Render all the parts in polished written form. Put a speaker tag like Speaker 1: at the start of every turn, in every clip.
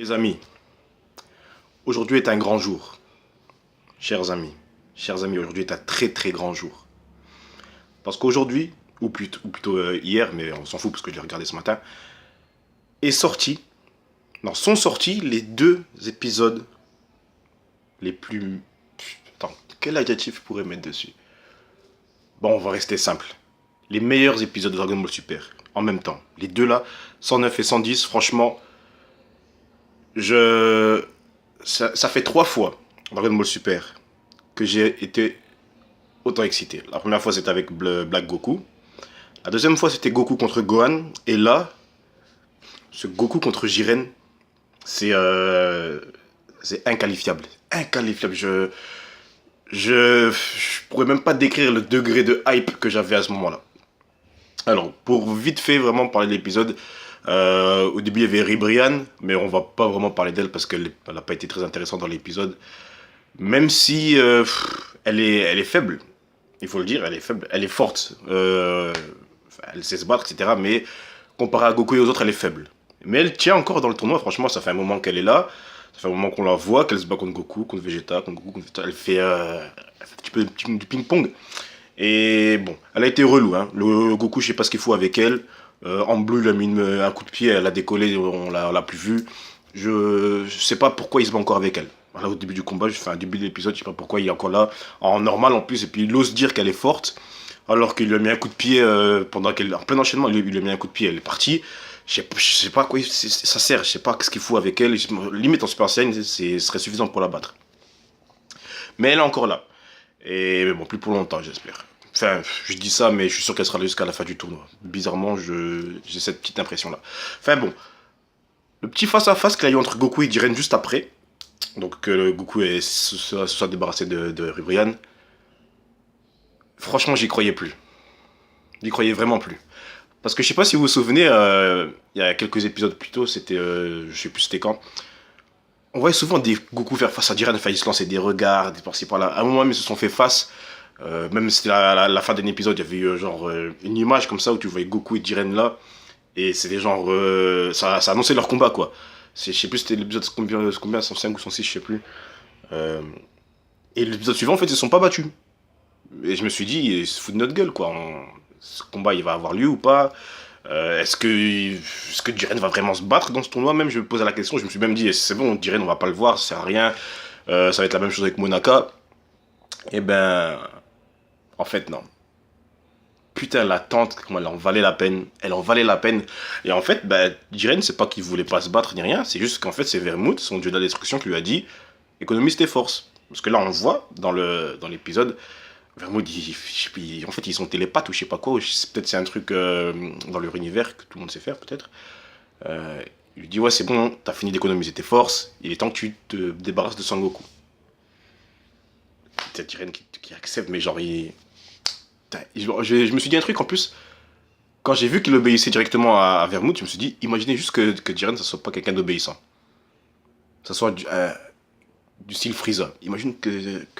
Speaker 1: Les amis, aujourd'hui est un grand jour. Chers amis, aujourd'hui est un très très grand jour. Parce qu'aujourd'hui, ou plutôt hier, mais on s'en fout parce que je l'ai regardé ce matin, est sorti, non, sont sortis les deux épisodes les plus... Attends, quel adjectif je pourrais mettre dessus? Bon, on va rester simple. Les meilleurs épisodes de Dragon Ball Super, en même temps. Les deux là, 109 et 110, franchement, je... ça fait 3 fois Dragon Ball Super que j'ai été autant excité. La première fois c'était avec Black Goku. La deuxième fois c'était Goku contre Gohan. Et là, ce Goku contre Jiren, c'est c'est inqualifiable. Inqualifiable. Je pourrais même pas décrire le degré de hype que j'avais à ce moment-là. Alors, pour vite fait vraiment parler de l'épisode, au début il y avait Ribrianne, mais on va pas vraiment parler d'elle parce qu'elle n'a pas été très intéressante dans l'épisode. Même si elle est faible, il faut le dire, elle est faible, elle est forte, elle sait se battre, etc. Mais comparée à Goku et aux autres, elle est faible. Mais elle tient encore dans le tournoi, franchement, ça fait un moment qu'elle est là, ça fait un moment qu'on la voit, qu'elle se bat contre Goku, contre Vegeta, contre Goku, contre Vegeta. Elle fait un petit peu du ping-pong. Et bon, elle a été relou, hein. Le Goku, je sais pas ce qu'il faut avec elle. En bleu, il a mis un coup de pied, elle a décollé, on l'a plus vue. Je sais pas pourquoi il se bat encore avec elle. Voilà, au début du combat, enfin, au début de l'épisode, je sais pas pourquoi il est encore là, en normal en plus, et puis il ose dire qu'elle est forte, alors qu'il lui a mis un coup de pied pendant qu'elle, en plein enchaînement, il lui a mis un coup de pied, elle est partie. Je sais pas à quoi ça sert, je sais pas ce qu'il faut avec elle. Limite en Super Saiyan, ce serait suffisant pour la battre. Mais elle est encore là. Et bon, plus pour longtemps, j'espère. Enfin, je dis ça, mais je suis sûr qu'elle sera là jusqu'à la fin du tournoi. Bizarrement, j'ai cette petite impression-là. Enfin bon, le petit face-à-face qu'il y a eu entre Goku et Jiren juste après, donc que Goku se soit débarrassé de Ribrianne, franchement, j'y croyais plus. J'y croyais vraiment plus. Parce que je sais pas si vous vous souvenez, il y a quelques épisodes plus tôt, c'était, je sais plus c'était quand, on voyait souvent des Goku faire face à Jiren, enfin, ils se lançaient des regards, des par-ci par-là. À un moment même, ils se sont fait face. Même si c'était la fin d'un épisode, il y avait eu genre une image comme ça où tu voyais Goku et Jiren là. Et c'était genre. Ça annonçait leur combat quoi. Je sais plus c'était l'épisode combien 105 ou 106, je sais plus. Euh, et l'épisode suivant, en fait, ils se sont pas battus. Et je me suis dit, ils se foutent de notre gueule quoi. Ce combat il va avoir lieu ou pas? Est-ce que Jiren va vraiment se battre dans ce tournoi? Même je me posais la question, je me suis même dit, c'est bon, Jiren on va pas le voir, ça sert à rien. Ça va être la même chose avec Monaka. Et ben. En fait, non. Putain, l'attente, comment elle en valait la peine. Elle en valait la peine. Et en fait, bah, Jiren, c'est pas qu'il voulait pas se battre ni rien, c'est juste qu'en fait, c'est Vermouth, son dieu de la destruction, qui lui a dit économise tes forces. Parce que là, on voit dans l'épisode, Vermouth, en fait, ils sont télépathes ou je sais pas quoi. Peut-être c'est un truc dans leur univers que tout le monde sait faire, peut-être. Il lui dit ouais, c'est bon, t'as fini d'économiser tes forces, il est temps que tu te débarrasses de Sangoku. Peut-être Jiren qui accepte, mais genre, je me suis dit un truc en plus. Quand j'ai vu qu'il obéissait directement à Vermouth, je me suis dit, imaginez juste que Jiren, ça soit pas quelqu'un d'obéissant. Ça soit du style Frieza. Imagine que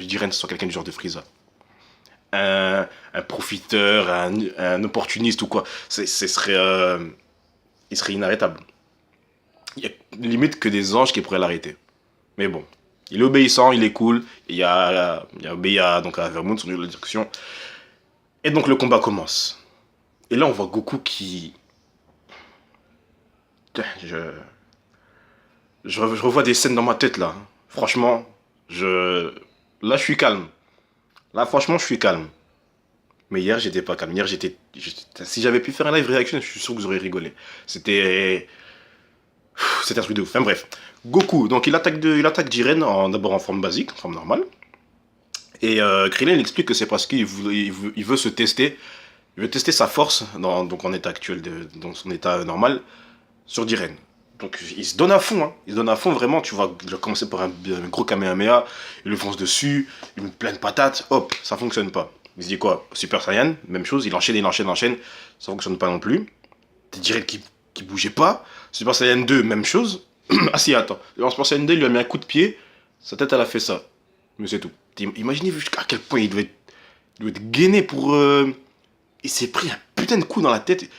Speaker 1: Jiren, ça soit quelqu'un du genre de Frieza. Un profiteur, un opportuniste ou quoi. Il serait inarrêtable. Il y a limite que des anges qui pourraient l'arrêter. Mais bon, il est obéissant, il est cool. Il a obéi donc à Vermouth, son dieu de la direction. Et donc le combat commence. Et là, on voit Goku qui... Je, je revois des scènes dans ma tête, là. Franchement, là, je suis calme. Là, franchement, je suis calme. Mais hier, j'étais pas calme. Hier, si j'avais pu faire un live reaction, je suis sûr que vous auriez rigolé. C'était un truc de ouf. Enfin bref. Goku, donc il attaque Jiren d'abord en forme basique, en forme normale. Et Krillin il explique que c'est parce qu'il veut se tester. Il veut tester sa force, donc en état actuel, dans son état normal, sur Jiren. Donc il se donne à fond, hein. Il se donne à fond vraiment. Tu vois, il a commencé par un gros Kamehameha, il le fonce dessus, il met plein de patates, hop, ça fonctionne pas. Il se dit quoi? Super Saiyan, même chose, il enchaîne, ça fonctionne pas non plus. Jiren qui bougeait pas. Super Saiyan 2, même chose. Ah si, attends. En Super Saiyan 2, il lui a mis un coup de pied, sa tête elle a fait ça. Mais c'est tout. Imaginez à quel point il doit être gainé pour... Il s'est pris un putain de coup dans la tête.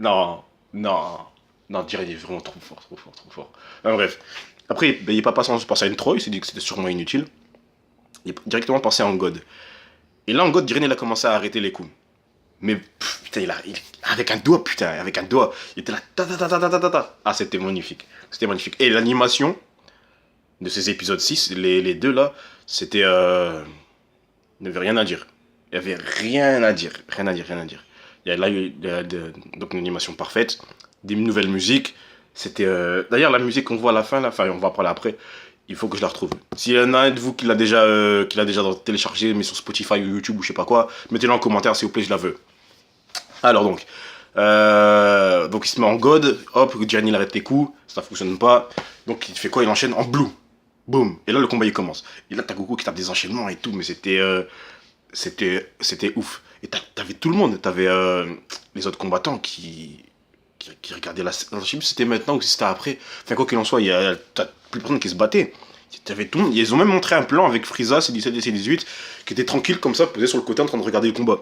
Speaker 1: Non, non. Non, Jiren il est vraiment trop fort, trop fort, trop fort. Enfin, bref. Après, ben, il n'est pas passé en Super Saiyan 3, il s'est dit que c'était sûrement inutile. Il est directement passé en God. Et là, en God, Jiren il a commencé à arrêter les coups. Mais putain, avec un doigt, putain, avec un doigt, il était là, ta ta ta ta ta ta ta. Ah, c'était magnifique. C'était magnifique. Et l'animation de ces épisodes 6, les deux là, c'était. Il n'y avait rien à dire. Il n'y avait rien à dire. Rien à dire, rien à dire. Il y a là donc une animation parfaite, des nouvelles musiques. C'était. D'ailleurs, la musique qu'on voit à la fin, là, enfin, on va en parler après. Il faut que je la retrouve. S'il y en a un de vous qui l'a déjà téléchargé, mais sur Spotify ou YouTube ou je sais pas quoi, mettez-le en commentaire s'il vous plaît, je la veux. Alors donc il se met en God, hop, Jiren il arrête les coups, ça fonctionne pas. Donc il fait quoi? Il enchaîne en blue. Boum. Et là le combat il commence. Et là t'as Goku qui tape des enchaînements et tout, mais c'était ouf. Et t'avais tout le monde, t'avais les autres combattants qui regardaient la scène. Je sais plus si c'était maintenant ou si c'était après. Enfin quoi qu'il en soit, t'as plus personne qui se battait. T'avais tout le monde. Ils ont même montré un plan avec Frieza, C17 et C18, qui était tranquille comme ça, posé sur le côté en train de regarder le combat.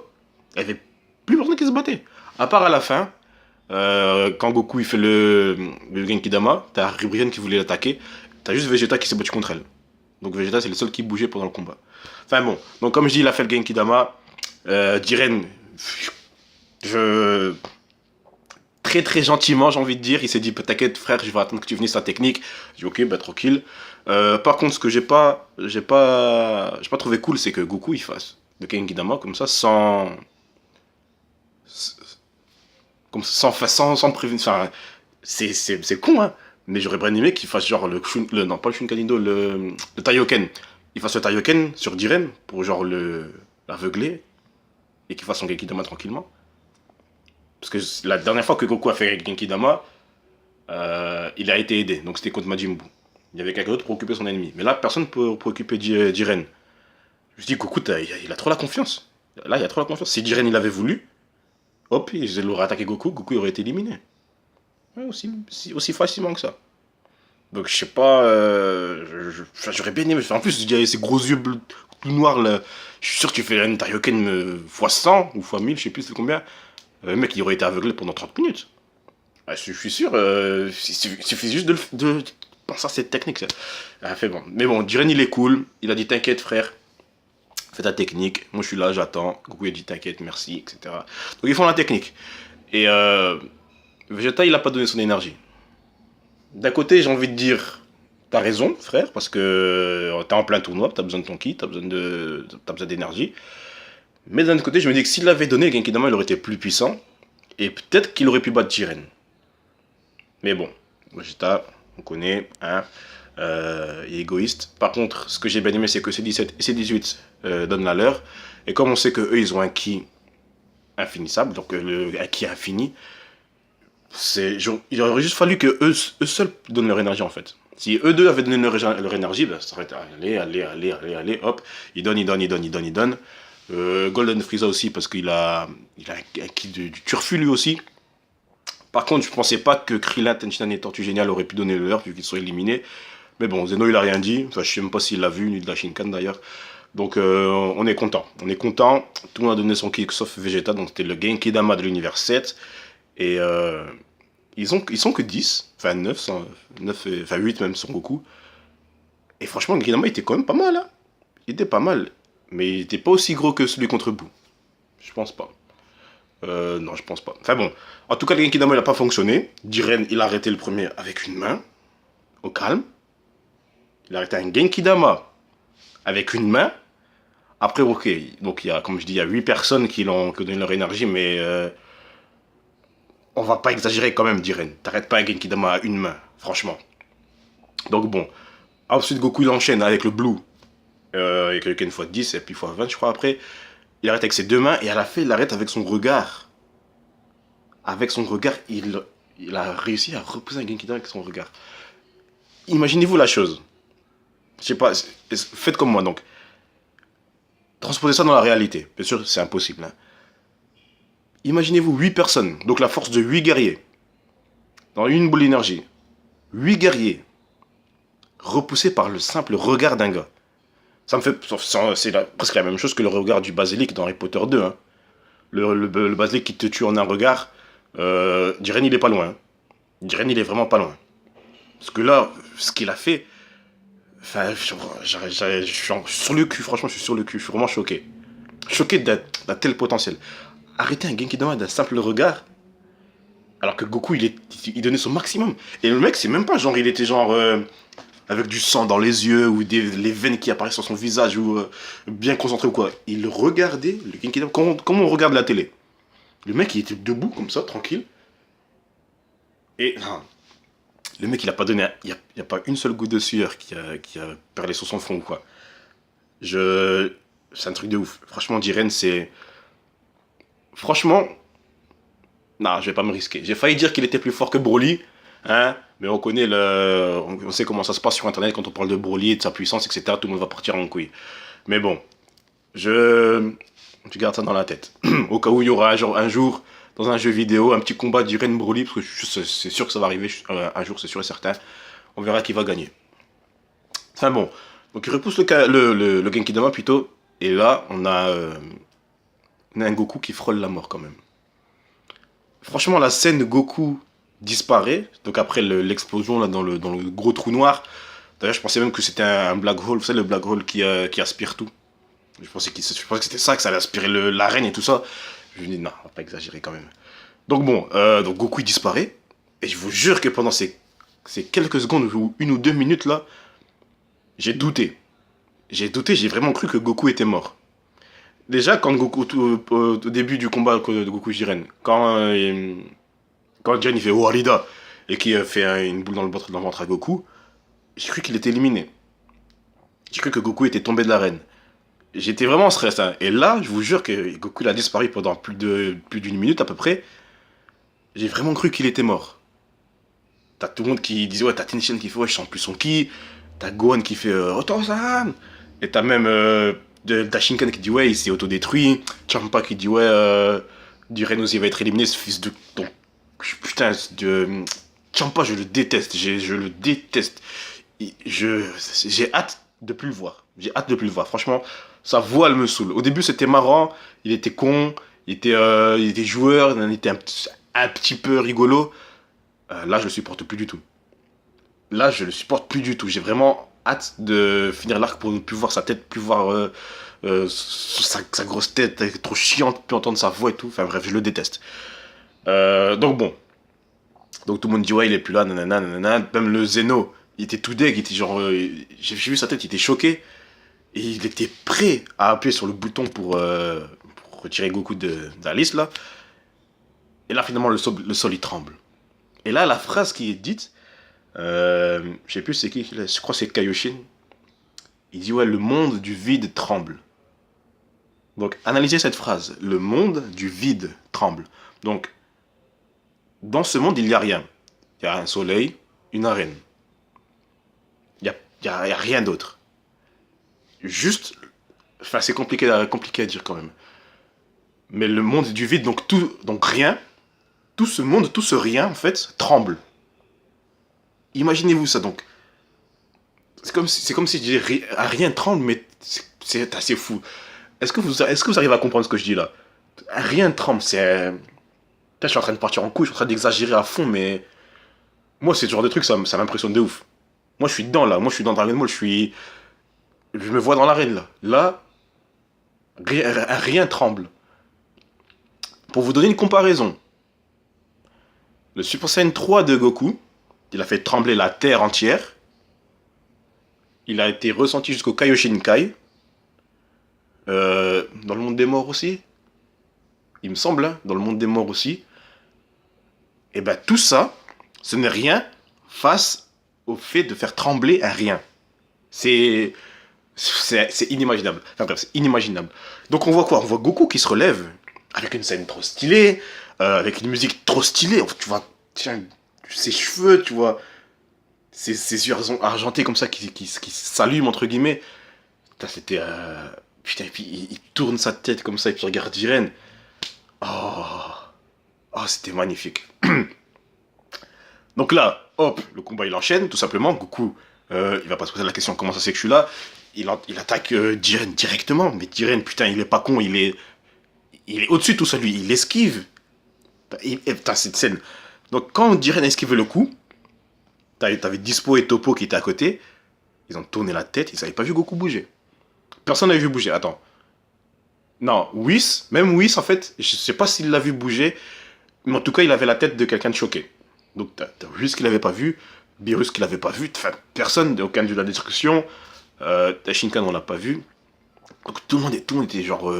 Speaker 1: Il y avait plus personne qui se battait. À part à la fin, quand Goku il fait le Genki Dama, t'as Ribrianne qui voulait l'attaquer, t'as juste Vegeta qui s'est battu contre elle. Donc Vegeta c'est le seul qui bougeait pendant le combat. Enfin bon, donc comme je dis, il a fait le Genki Dama. Jiren, très très gentiment j'ai envie de dire, il s'est dit t'inquiète frère, je vais attendre que tu finisses ta technique. J'ai dit ok, bah tranquille. Par contre ce que j'ai pas trouvé cool, c'est que Goku il fasse le Genki Dama comme ça sans prévenir. Enfin, c'est con, hein. Mais j'aurais bien aimé qu'il fasse genre non, pas le Shunkanido, le Taioken. Il fasse le Taioken sur Jiren pour genre l'aveugler et qu'il fasse son Genki Dama tranquillement. Parce que la dernière fois que Goku a fait Genki Dama, il a été aidé. Donc c'était contre Majin Buu. Il y avait quelqu'un d'autre pour occuper son ennemi. Mais là, personne pour occuper Jiren. Je me suis dit, Goku, il a trop la confiance. Là, il a trop la confiance. Si Jiren il avait voulu, hop, il aurait attaqué Goku, Goku aurait été éliminé. Ouais, aussi facilement que ça. Donc je sais pas, j'aurais bien aimé. En plus, il y a ces gros yeux bleus, tout noirs là. Je suis sûr que tu fais un Taioken x100 ou x1000, je sais plus c'est combien. Le mec il aurait été aveuglé pendant 30 minutes. Ouais, je suis sûr, il suffit juste de penser à cette technique. Ça. Ah, fait bon. Mais bon, Jiren il est cool. Il a dit t'inquiète frère, fais ta technique. Moi je suis là, j'attends. Goku il a dit t'inquiète, merci, etc. Donc ils font la technique. Et Vegeta il a pas donné son énergie. D'un côté, j'ai envie de dire, t'as raison, frère, parce que t'es en plein tournoi, t'as besoin de ton ki, t'as besoin d'énergie. Mais d'un autre côté, je me dis que s'il l'avait donné, Genki Dama, il aurait été plus puissant, et peut-être qu'il aurait pu battre Jiren. Mais bon, Vegeta, on connaît, hein, il est égoïste. Par contre, ce que j'ai bien aimé, c'est que C17 et C18 donnent la leur, et comme on sait qu'eux, ils ont un ki infinissable, donc un ki infini, il aurait juste fallu que eux seuls donnent leur énergie en fait. Si eux deux avaient donné leur énergie, ben, ça aurait été allez, hop, ils donnent. Golden Frieza aussi parce qu'il a un kit du turfu lui aussi. Par contre, je pensais pas que Krillin, Tenshinhan et Tortue Géniale auraient pu donner leur vu qu'ils sont éliminés. Mais bon, Zeno il a rien dit, enfin, je sais même pas s'il l'a vu, ni de la Shinkan d'ailleurs. Donc on est content. Tout le monde a donné son kick sauf Vegeta, donc c'était le Genki Dama de l'univers 7. Et ils sont que 10, enfin 9, enfin 8 même sans Goku. Et franchement, le Genki était quand même pas mal. Hein. Il était pas mal. Mais il était pas aussi gros que celui contre Buu. Je pense pas. Non, je pense pas. Enfin bon. En tout cas, le Genki Dama il a pas fonctionné. Jiren, il a arrêté le premier avec une main. Au calme. Il a arrêté un Genki Dama avec une main. Après, ok. Donc, comme je dis, il y a 8 personnes qui ont donné leur énergie, mais on va pas exagérer quand même, Jiren. T'arrêtes pas un Genki Dama à une main, franchement. Donc bon. Ensuite, Goku il enchaîne avec le Blue. Et quelqu'un x10 et puis x20, je crois, après. Il arrête avec ses deux mains et à la fin, il arrête avec son regard. Avec son regard, il a réussi à reposer un Genki Dama avec son regard. Imaginez-vous la chose. Je sais pas, faites comme moi donc. Transposez ça dans la réalité. Bien sûr, c'est impossible. Hein. Imaginez-vous 8 personnes, donc la force de 8 guerriers, dans une boule d'énergie. 8 guerriers, repoussés par le simple regard d'un gars. Ça me fait. C'est presque la même chose que le regard du basilic dans Harry Potter 2. Hein. Le basilic qui te tue en un regard, Jiren il est pas loin. Hein. Jiren, il est vraiment pas loin. Parce que là, ce qu'il a fait, enfin, je suis sur le cul, franchement, je suis sur le cul, je suis vraiment choqué. Choqué d'un tel potentiel. Arrêter un Genkidama d'un simple regard, alors que Goku, il donnait son maximum. Et le mec, c'est même pas genre, il était genre avec du sang dans les yeux, ou les veines qui apparaissent sur son visage, ou bien concentré ou quoi. Il regardait le Genkidama comme on regarde la télé. Le mec, il était debout comme ça, tranquille. Et non, le mec, il a pas donné, il y a pas une seule goutte de sueur qui a perlé sur son front ou quoi. Je, c'est un truc de ouf. Franchement, Jiren, c'est, franchement, non, je vais pas me risquer. J'ai failli dire qu'il était plus fort que Broly, hein, mais on sait comment ça se passe sur Internet quand on parle de Broly et de sa puissance, etc. Tout le monde va partir en couille. Mais bon, je, je garde ça dans la tête. Au cas où il y aura un jour, dans un jeu vidéo, un petit combat d'Iren Broly, parce que c'est sûr que ça va arriver un jour, c'est sûr et certain. On verra qui va gagner. Enfin bon, donc il repousse le Genkidama plutôt, et là, on a un Goku qui frôle la mort quand même. Franchement, la scène de Goku disparaît, donc après l'explosion là dans le gros trou noir. D'ailleurs, je pensais même que c'était un black hole, vous savez, le black hole qui aspire tout. Je pensais que c'était ça, que ça allait aspirer l'arène et tout ça. Je me dis, non, on va pas exagérer quand même. Donc bon, donc Goku il disparaît, et je vous jure que pendant ces quelques secondes, ou 1 ou 2 minutes là, j'ai douté. J'ai douté, j'ai vraiment cru que Goku était mort. Déjà, quand Goku, au début du combat de Goku Jiren, quand Jiren il fait Warida et qu'il fait une boule dans le ventre à Goku, j'ai cru qu'il était éliminé. J'ai cru que Goku était tombé de l'arène. J'étais vraiment en stress, hein. Et là, je vous jure que Goku il a disparu pendant plus d'une minute à peu près. J'ai vraiment cru qu'il était mort. T'as tout le monde qui disait, ouais, t'as Tenshin qui fait, ouais, je sens plus son ki. T'as Gohan qui fait, Oto-san. Et t'as même Dashinkan qui dit, ouais, il s'est autodétruit. Champa qui dit, ouais, Jiren aussi va être éliminé, ce fils de. Donc, putain, Champa, je le déteste. Je le déteste. J'ai hâte de plus le voir. J'ai hâte de plus le voir. Franchement, sa voix, elle me saoule. Au début, c'était marrant. Il était con. Il était joueur. Il était un petit peu rigolo. Là, je le supporte plus du tout. Là, je le supporte plus du tout. J'ai vraiment hâte de finir l'arc pour ne plus voir sa tête, plus voir sa grosse tête, elle est trop chiante, plus entendre sa voix et tout. Enfin bref, je le déteste. Donc bon. Donc tout le monde dit ouais, il est plus là, nanana, nanana. Même le Zeno, il était tout deg, il était genre. J'ai vu sa tête, il était choqué. Et il était prêt à appuyer sur le bouton pour retirer Goku de la liste là. Et là, finalement, le sol il tremble. Et là, la phrase qui est dite, je sais plus c'est qui, je crois que c'est Kaioshin. Il dit ouais, le monde du vide tremble. Donc analysez cette phrase, le monde du vide tremble. Donc dans ce monde il n'y a rien. Il y a un soleil, une arène. Il y a rien d'autre. Juste, enfin c'est compliqué à dire quand même. Mais le monde du vide, donc rien, tout ce monde, tout ce rien en fait tremble. Imaginez-vous ça donc. C'est comme si je disais rien tremble, mais c'est assez fou. Est-ce que vous arrivez à comprendre ce que je dis là? Rien tremble, c'est. Putain, je suis en train de partir en couille, je suis en train d'exagérer à fond, mais. Moi, c'est ce genre de truc, ça m'impressionne de ouf. Moi, je suis dedans là, moi, je suis dans Dragon Ball, je suis. Je me vois dans l'arène là. Là, rien tremble. Pour vous donner une comparaison, le Super Saiyan 3 de Goku, il a fait trembler la terre entière. Il a été ressenti jusqu'au Kaioshinkai. Dans le monde des morts aussi. Il me semble, hein, dans le monde des morts aussi. Et ben tout ça, ce n'est rien face au fait de faire trembler un rien. C'est inimaginable. Enfin bref, c'est inimaginable. Donc on voit quoi? On voit Goku qui se relève avec une scène trop stylée, avec une musique trop stylée. Tu vois, tiens, ses cheveux, tu vois, ses yeux argentés comme ça qui s'allument entre guillemets. Putain, c'était putain, et puis il tourne sa tête comme ça et puis il regarde Jiren. Oh, oh, c'était magnifique. Donc là, hop, le combat il enchaîne, tout simplement. Goku, il va pas se poser la question comment ça c'est que je suis là. Il attaque Jiren directement. Mais Jiren, putain, il est pas con, il est au-dessus de tout ça, lui. Il esquive. Putain, cette scène. Donc quand Jiren a esquivé le coup, t'avais Dispo et Topo qui étaient à côté. Ils ont tourné la tête, ils n'avaient pas vu Goku bouger. Personne n'avait vu bouger. Attends. Non, Whis, même Whis, en fait, je sais pas s'il l'a vu bouger, mais en tout cas, il avait la tête de quelqu'un de choqué. Donc, t'as Whis qui l'avait pas vu, Beerus qui l'avait pas vu, enfin, personne, aucun dieu de la destruction, Shinkan, on l'a pas vu. Donc, tout le monde était genre.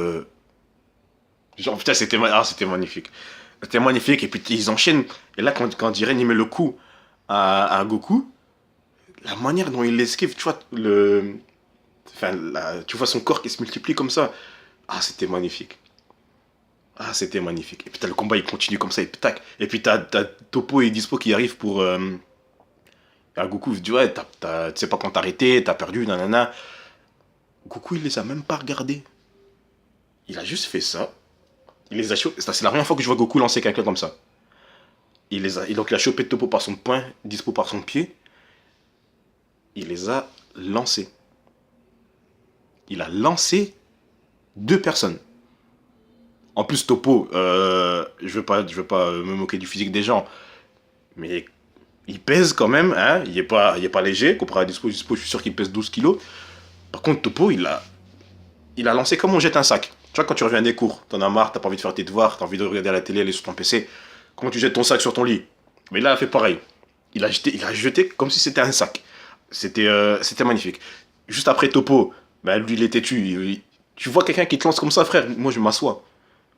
Speaker 1: Genre, putain, c'était magnifique. C'était magnifique, et puis ils enchaînent. Et là, quand Jiren, il met le coup à Goku, la manière dont il l'esquive, tu vois, enfin, tu vois son corps qui se multiplie comme ça. Ah, c'était magnifique. Ah, c'était magnifique. Et puis t'as le combat, il continue comme ça, et puis tac. Et puis t'as Topo et Dispo qui arrivent pour. À Goku, il dit ouais, tu sais pas quand t'arrêter, t'as perdu, nanana. Goku, il les a même pas regardés. Il a juste fait ça. Il les a chopés. C'est la première fois que je vois Goku lancer quelqu'un comme ça. Donc il a chopé Topo par son poing, Dispo par son pied. Il les a lancés. Il a lancé deux personnes. En plus, Topo, je veux pas me moquer du physique des gens, mais il pèse quand même, hein, il est pas léger, comparé à Dispo, Dispo, je suis sûr qu'il pèse 12 kilos. Par contre, Topo, il a lancé comme on jette un sac. Tu vois, quand tu reviens des cours, t'en as marre, t'as pas envie de faire tes devoirs, t'as envie de regarder la télé, aller sur ton PC, comment tu jettes ton sac sur ton lit? Mais là, il a fait pareil. Il a jeté comme si c'était un sac. C'était magnifique. Juste après Topo, ben, lui, il est têtu. Tu vois quelqu'un qui te lance comme ça, frère, moi, je m'assois.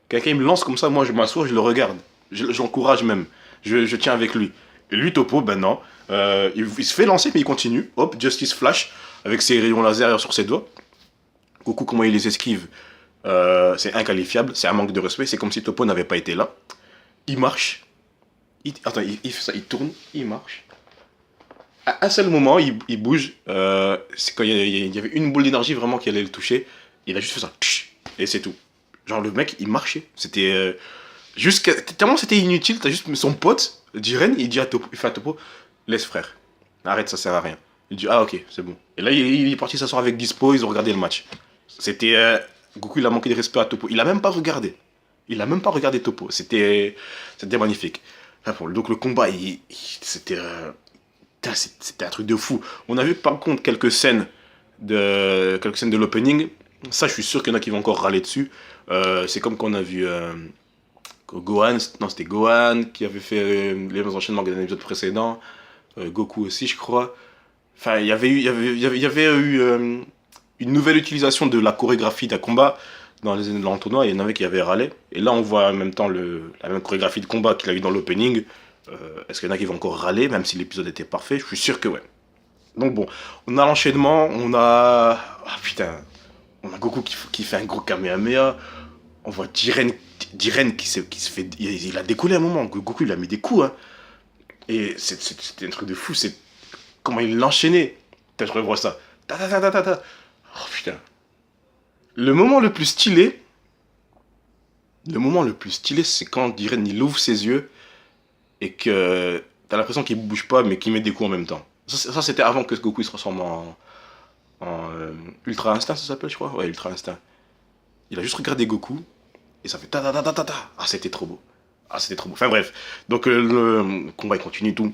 Speaker 1: Quelqu'un me lance comme ça, moi je m'assois, je le regarde. J'encourage même. Je tiens avec lui. Et lui, Topo, ben non. Il se fait lancer, mais il continue. Hop, Justice Flash, avec ses rayons laser sur ses doigts. Goku, comment il les esquive, c'est inqualifiable, c'est un manque de respect. C'est comme si Topo n'avait pas été là. Il marche. Attends, il fait ça, il tourne, il marche. À un seul moment, il bouge. C'est quand il y avait une boule d'énergie vraiment qui allait le toucher. Il a juste fait ça. Et c'est tout. Genre, le mec, il marchait. C'était. Tellement c'était inutile, t'as juste son pote, Jiren, il dit à Topo, il fait à Topo, laisse frère, arrête, ça sert à rien. Il dit, ah ok, c'est bon. Et là, il est parti s'asseoir avec Dispo, ils ont regardé le match. C'était. Goku, il a manqué de respect à Topo. Il a même pas regardé. Il a même pas regardé Topo. C'était magnifique. Enfin, bon, donc le combat, c'était. C'était un truc de fou. On a vu par contre quelques scènes de l'opening. Ça, je suis sûr qu'il y en a qui vont encore râler dessus. C'est comme qu'on a vu Gohan, non c'était Gohan qui avait fait les enchaînements des épisodes précédents. Goku aussi, je crois. Enfin, il y avait eu une nouvelle utilisation de la chorégraphie d'un combat dans l'entonnoir. Il y en avait qui avaient râlé. Et là, on voit en même temps la même chorégraphie de combat qu'il a eu dans l'opening. Est-ce qu'il y en a qui vont encore râler, même si l'épisode était parfait? Je suis sûr que ouais. Donc bon, on a l'enchaînement, on a... Ah putain, on a Goku qui fait un gros Kamehameha. On voit Jiren qui se fait... Il a décollé à un moment, Goku il a mis des coups. Hein. Et c'était un truc de fou, c'est comment il l'enchaînait. Putain, je revois ça. Ta ta ta ta ta ta. Oh putain. Le moment le plus stylé, c'est quand Jiren il ouvre ses yeux et que t'as l'impression qu'il bouge pas mais qu'il met des coups en même temps. Ça c'était avant que Goku il se transforme en Ultra Instinct, ça s'appelle, je crois. Ouais, Ultra Instinct. Il a juste regardé Goku et ça fait ta ta ta ta ta ta. Ah, c'était trop beau. Ah, c'était trop beau. Enfin bref. Donc le combat il continue et tout.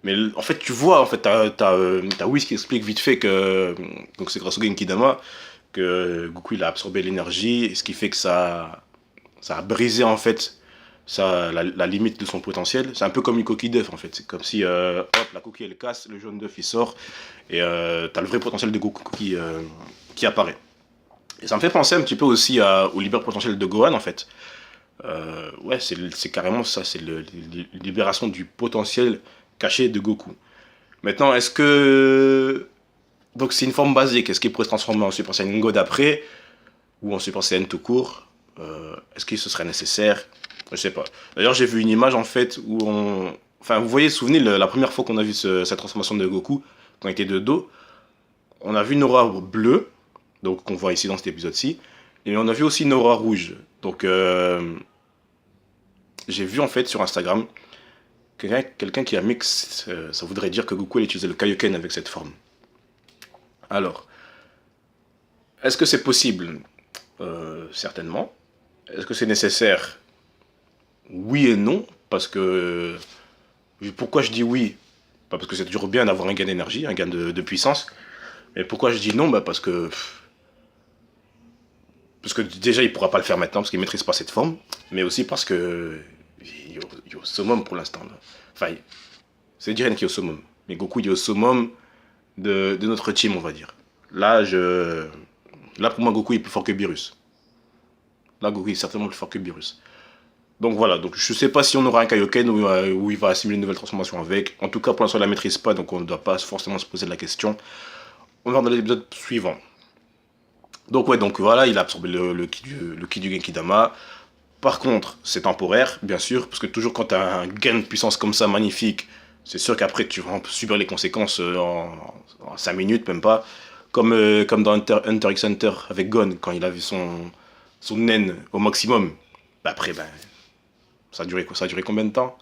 Speaker 1: Mais en fait, tu vois, en fait, t'as Whis qui explique vite fait que donc c'est grâce au Genkidama que Goku il a absorbé l'énergie, ce qui fait que ça a brisé en fait la limite de son potentiel. C'est un peu comme une coquille d'œuf en fait. C'est comme si hop, la coquille elle casse, le jaune d'œuf il sort et t'as le vrai potentiel de Goku qui apparaît. Et ça me fait penser un petit peu aussi au libre potentiel de Gohan en fait. Ouais, c'est carrément ça, c'est la libération du potentiel caché de Goku. Maintenant, est-ce que... Donc c'est une forme basique, est-ce qu'il pourrait se transformer en Super Saiyan God après, ou en Super Saiyan tout court? Est-ce que ce serait nécessaire? Je sais pas. D'ailleurs, j'ai vu une image en fait où on... Enfin, vous voyez, souvenez, la première fois qu'on a vu cette transformation de Goku, quand il était de dos, on a vu une aura bleue, donc qu'on voit ici dans cet épisode-ci, et on a vu aussi une aura rouge. Donc, j'ai vu en fait sur Instagram quelqu'un qui a mis que ça voudrait dire que Goku allait utiliser le Kaioken avec cette forme. Alors, est-ce que c'est possible? Certainement. Est-ce que c'est nécessaire? Oui et non, parce que Pourquoi je dis oui? Pas parce que c'est toujours bien d'avoir un gain d'énergie, un gain de puissance. Mais pourquoi je dis non? Bah parce que déjà, il pourra pas le faire maintenant parce qu'il maîtrise pas cette forme. Mais aussi parce que il est au summum pour l'instant. Enfin, c'est Jiren qui est au summum. Mais Goku, il est au summum de notre team, on va dire. Là, là, pour moi, Goku est plus fort que Beerus. Là, Goku est certainement plus fort que Beerus. Donc voilà, donc je sais pas si on aura un Kaioken où il va assimiler une nouvelle transformation avec. En tout cas, pour l'instant, on la maîtrise pas, donc on ne doit pas forcément se poser la question. On va dans l'épisode suivant. Donc ouais, donc voilà, il a absorbé le ki du Genkidama. Par contre, c'est temporaire, bien sûr, parce que toujours quand tu as un gain de puissance comme ça, magnifique, c'est sûr qu'après tu vas subir les conséquences en 5 minutes, même pas. Comme dans Hunter x Hunter avec Gon, quand il a vu son naine au maximum. Bah après, ben, ça a duré quoi? Ça a duré combien de temps?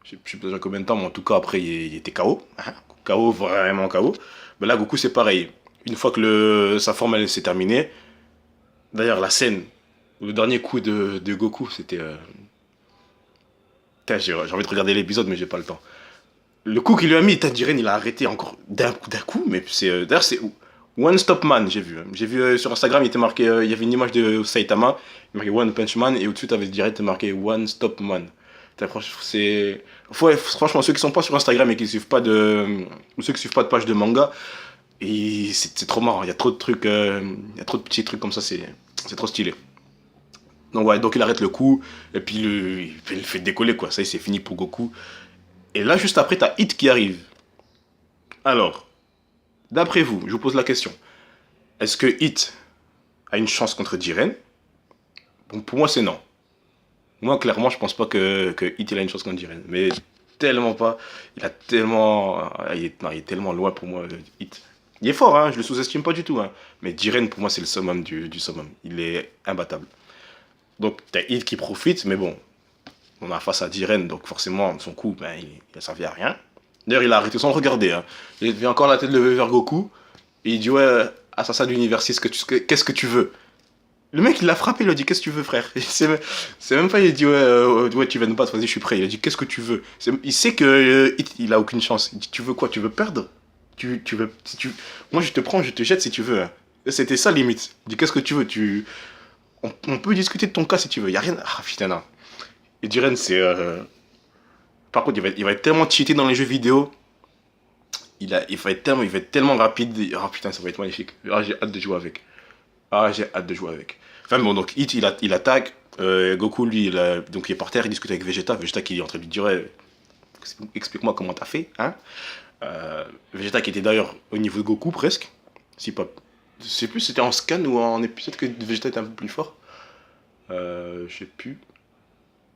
Speaker 1: Je sais pas combien de temps, mais en tout cas, après, il était KO. Hein, KO, vraiment KO. Mais là, Goku, c'est pareil. Une fois que sa forme elle s'est terminée, d'ailleurs, la scène, le dernier coup de Goku, c'était. J'ai envie de regarder l'épisode, mais j'ai pas le temps. Le coup qu'il lui a mis, Tanjiren, il a arrêté encore d'un coup, mais c'est. D'ailleurs, c'est One Stop Man, j'ai vu. J'ai vu sur Instagram, il était marqué. Il y avait une image de Saitama, il marqué One Punch Man, et au-dessus, t'avais direct marqué One Stop Man. C'est. Franchement, ceux qui sont pas sur Instagram et qui suivent pas ou ceux qui suivent pas de page de manga, et c'est trop marrant. Il y a trop de trucs, il y a trop de petits trucs comme ça, c'est trop stylé. Donc ouais, donc il arrête le coup, et puis il le fait décoller quoi. Ça, c'est fini pour Goku. Et là, juste après, t'as Hit qui arrive. Alors, d'après vous, je vous pose la question. Est-ce que Hit a une chance contre Jiren? Bon, pour moi, c'est non. Moi, clairement, je pense pas que Hit il a une chance contre Jiren. Mais tellement pas. Il a tellement. Non, il est tellement loin pour moi, Hit. Il est fort, hein, je le sous-estime pas du tout. Hein. Mais Jiren, pour moi, c'est le summum du summum. Il est imbattable. Donc, t'as Hit qui profite, mais bon, on a face à Jiren, donc forcément, son coup, ben, il a servi à rien. D'ailleurs, il a arrêté sans le regarder. Hein. Il avait encore la tête levée vers Goku, et il dit, ouais, assassin d'univers 6, qu'est-ce que tu veux? Le mec, il l'a frappé, il lui a dit, qu'est-ce que tu veux, frère? C'est même pas, il a dit, ouais, ouais, tu vas nous battre, vas-y, je suis prêt. Il a dit, qu'est-ce que tu veux? Il sait que il a aucune chance. Il dit, tu veux quoi? Tu veux perdre? Tu veux, si tu... Moi, je te prends, je te jette si tu veux. Hein. C'était ça, limite. Il dit, qu'est-ce que tu veux? On peut discuter de ton cas si tu veux. Il y a rien. Ah, putain, non. Et Jiren, c'est. Par contre, il va être tellement cheaté dans les jeux vidéo. Il va être tellement rapide. Ah putain, ça va être magnifique. Ah, j'ai hâte de jouer avec. Ah, j'ai hâte de jouer avec. Enfin bon, donc Hit, il attaque. Goku, lui, donc il est par terre, il discute avec Vegeta. Vegeta qui est en train de lui dire ouais, explique-moi comment t'as fait. Hein Vegeta qui était d'ailleurs au niveau de Goku presque. Si pas. Je sais plus si c'était en scan ou en épisode que Vegeta était un peu plus fort. Je sais plus.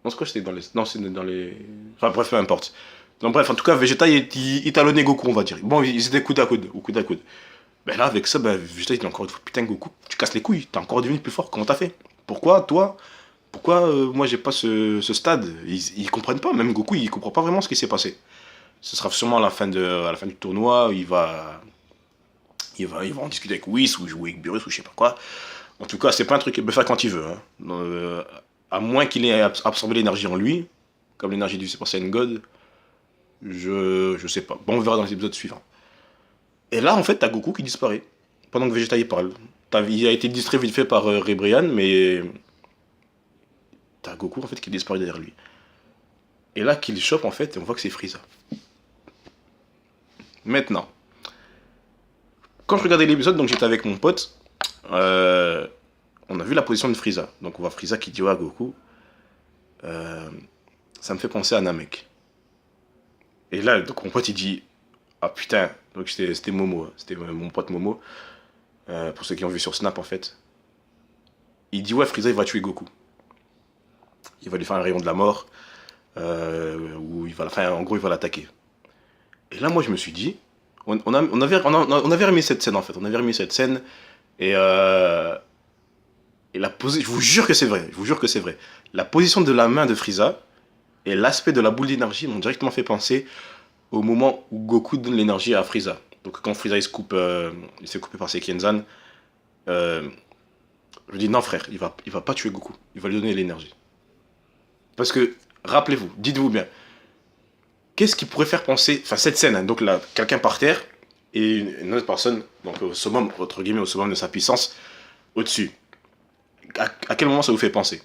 Speaker 1: Non, c'est quoi, c'était dans les. Non, c'est dans les. Enfin, bref, peu importe. Donc, bref, en tout cas, Vegeta, il talonnait Goku, on va dire. Bon, ils étaient coude à coude, ou coude à coude. Ben là, avec ça, ben, Vegeta, il dit encore une fois, putain, Goku, tu casses les couilles, t'es encore devenu plus fort, comment t'as fait? Pourquoi, toi? Pourquoi moi, j'ai pas ce stade? Ils comprennent pas, même Goku, il comprend pas vraiment ce qui s'est passé. Ce sera sûrement à la fin du tournoi, il va en discuter avec Whis, ou jouer avec Beerus, ou je sais pas quoi. En tout cas, c'est pas un truc qu'il peut faire quand il veut. Hein. À moins qu'il ait absorbé l'énergie en lui, comme l'énergie du Super Saiyan God, je sais pas. Bon, on verra dans les épisodes suivants. Et là, en fait, t'as Goku qui disparaît, pendant que Vegeta y parle. Il a été distrait vite fait par Ribrian, mais t'as Goku, en fait, qui disparaît derrière lui. Et là, qu'il chope, en fait, et on voit que c'est Frieza. Maintenant, quand je regardais l'épisode, donc j'étais avec mon pote, on a vu la position de Frieza. Donc on voit Frieza qui dit ouais, à Goku, ça me fait penser à Namek. Et là, donc mon pote il dit ah putain, donc c'était Momo, hein. C'était mon pote Momo, pour ceux qui ont vu sur Snap en fait. Il dit ouais, Frieza il va tuer Goku. Il va lui faire un rayon de la mort, où enfin, en gros il va l'attaquer. Et là moi je me suis dit, on avait remis cette scène en fait, on avait remis cette scène et je vous jure que c'est vrai, je vous jure que c'est vrai. La position de la main de Frieza et l'aspect de la boule d'énergie m'ont directement fait penser au moment où Goku donne l'énergie à Frieza. Donc quand Frieza il s'est coupé par ses Kenzan, je dis non frère, il va pas tuer Goku, il va lui donner l'énergie. Parce que, rappelez-vous, dites-vous bien, qu'est-ce qui pourrait faire penser, enfin cette scène, hein, donc là, quelqu'un par terre et une autre personne, donc au summum, entre guillemets, au summum de sa puissance, au-dessus. À quel moment ça vous fait penser?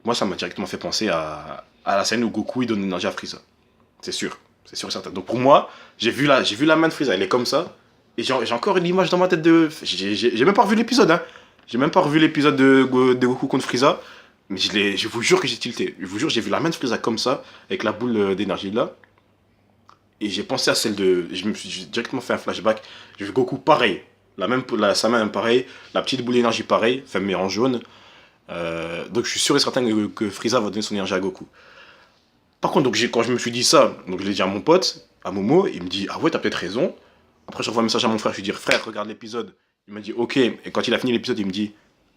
Speaker 1: Moi, ça m'a directement fait penser à la scène où Goku il donne l'énergie à Frieza. C'est sûr et certain. Donc pour moi, j'ai vu la main de Frieza, elle est comme ça, et j'ai encore une image dans ma tête de. J'ai même pas revu l'épisode, hein. J'ai même pas revu l'épisode de Goku contre Frieza, mais je vous jure que j'ai tilté. Je vous jure, j'ai vu la main de Frieza comme ça, avec la boule d'énergie là, et j'ai pensé à celle de. J'ai directement fait un flashback. J'ai vu Goku pareil, sa main pareil, la petite boule d'énergie pareil, enfin mais en jaune. Donc je suis sûr et certain que Frieza va donner son énergie à Goku. Par contre, donc, quand je me suis dit ça, donc je l'ai dit à mon pote, à Momo, il me dit ah ouais, t'as peut-être raison. Après, je revois un message à mon frère, je lui dis frère, regarde l'épisode. Il m'a dit ok. Et quand il a fini l'épisode, il me dit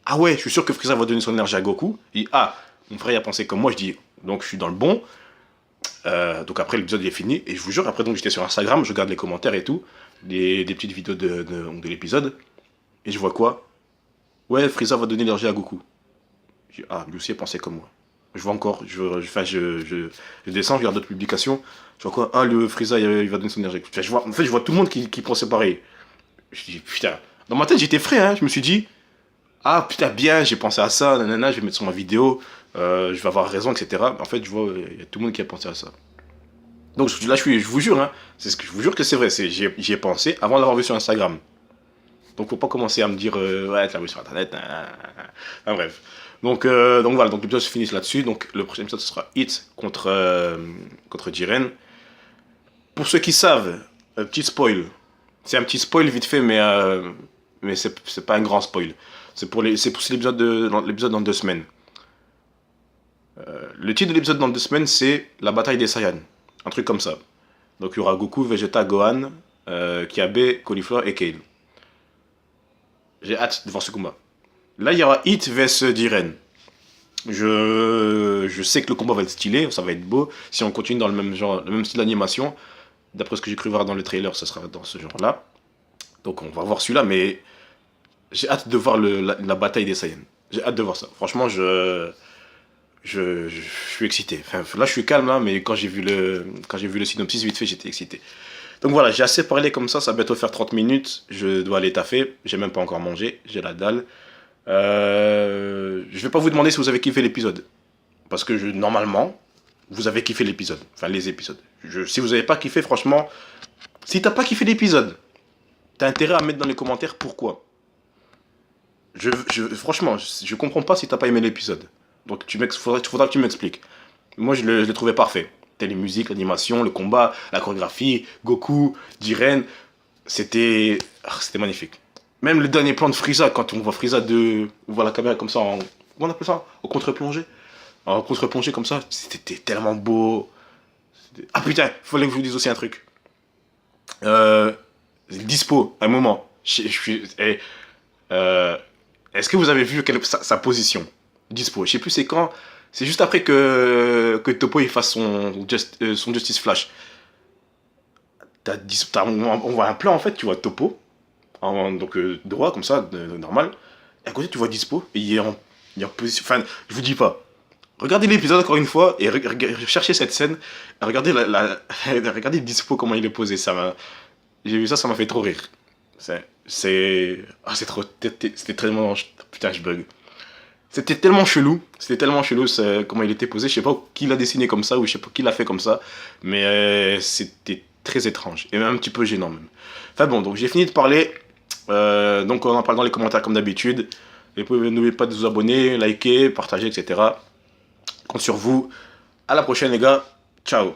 Speaker 1: ah ouais, je suis sûr que Frieza va donner son énergie à Goku. Il dit ah, mon frère il a pensé comme moi, je dis donc je suis dans le bon. Donc après, l'épisode il est fini. Et je vous jure, après, donc j'étais sur Instagram, je regarde les commentaires et tout, des petites vidéos de l'épisode. Et je vois quoi? Ouais, Frieza va donner l'énergie à Goku. Je dis ah, lui aussi il pensait comme moi. Je vois encore, je descends, je regarde d'autres publications. Je vois quoi? Ah, le Frieza, il va donner son énergie. En fait, je vois tout le monde qui pensait pareil. Je dis, putain. Dans ma tête, j'étais frais, hein. Je me suis dit, ah, putain, bien, j'ai pensé à ça, nanana, je vais mettre sur ma vidéo, je vais avoir raison, etc. En fait, je vois, il y a tout le monde qui a pensé à ça. Donc là, je vous jure, hein, je vous jure que c'est vrai, j'y ai pensé avant d'avoir vu sur Instagram. Donc faut pas commencer à me dire ouais, tu l'as vu sur internet. Enfin, bref. Donc voilà, donc l'épisode se finit là-dessus. Donc le prochain épisode ce sera Hit contre Jiren. Pour ceux qui savent, petit spoil. C'est un petit spoil vite fait, mais c'est pas un grand spoil. C'est pour l'épisode dans 2 semaines. Le titre de l'épisode dans 2 semaines, c'est La bataille des Saiyans. Un truc comme ça. Donc il y aura Goku, Vegeta, Gohan, Kiabe, Cauliflower et Kale. J'ai hâte de voir ce combat. Là, il y aura Hit vs Jiren. Je sais que le combat va être stylé, ça va être beau. Si on continue dans le même genre, le même style d'animation, d'après ce que j'ai cru voir dans le trailer, ça sera dans ce genre-là. Donc on va voir celui-là, mais j'ai hâte de voir la bataille des Saiyans. J'ai hâte de voir ça. Franchement, je suis excité. Enfin, là, je suis calme, là, mais quand j'ai vu le synopsis vite fait, j'étais excité. Donc voilà, j'ai assez parlé comme ça va bientôt faire 30 minutes. Je dois aller taffer. J'ai même pas encore mangé, j'ai la dalle. Je vais pas vous demander si vous avez kiffé l'épisode. Parce que normalement, vous avez kiffé l'épisode. Enfin, les épisodes. Si vous avez pas kiffé, franchement, si t'as pas kiffé l'épisode, t'as intérêt à mettre dans les commentaires pourquoi. Franchement, je comprends pas si t'as pas aimé l'épisode. Donc faudra que tu m'expliques. Moi, je l'ai trouvé parfait. Les musiques, l'animation, le combat, la chorégraphie, Goku, Jiren, c'était magnifique. Même le dernier plan de Frieza, quand on voit Frieza on voit la caméra comme ça, comment on appelle ça? Au contre-plongée. En contre-plongée comme ça, c'était tellement beau. Ah putain, il fallait que je vous dise aussi un truc. Dispo, un moment. Est-ce que vous avez vu sa position? Dispo, je sais plus c'est quand. C'est juste après que Toppo il fasse son Justice Flash. On voit un plan en fait, tu vois Toppo, donc droit comme ça, normal. Et à côté tu vois Dispo, et il est en position. Enfin, je vous dis pas. Regardez l'épisode encore une fois, et cherchez cette scène. Regardez regardez Dispo comment il est posé. J'ai vu ça, ça m'a fait trop rire. C'était tellement. Putain, je bug. C'était tellement chelou comment il était posé. Je sais pas qui l'a dessiné comme ça ou je sais pas qui l'a fait comme ça, mais c'était très étrange et même un petit peu gênant même. Enfin bon, donc j'ai fini de parler. Donc on en parle dans les commentaires comme d'habitude. Et n'oubliez pas de vous abonner, liker, partager, etc. Compte sur vous. À la prochaine les gars. Ciao.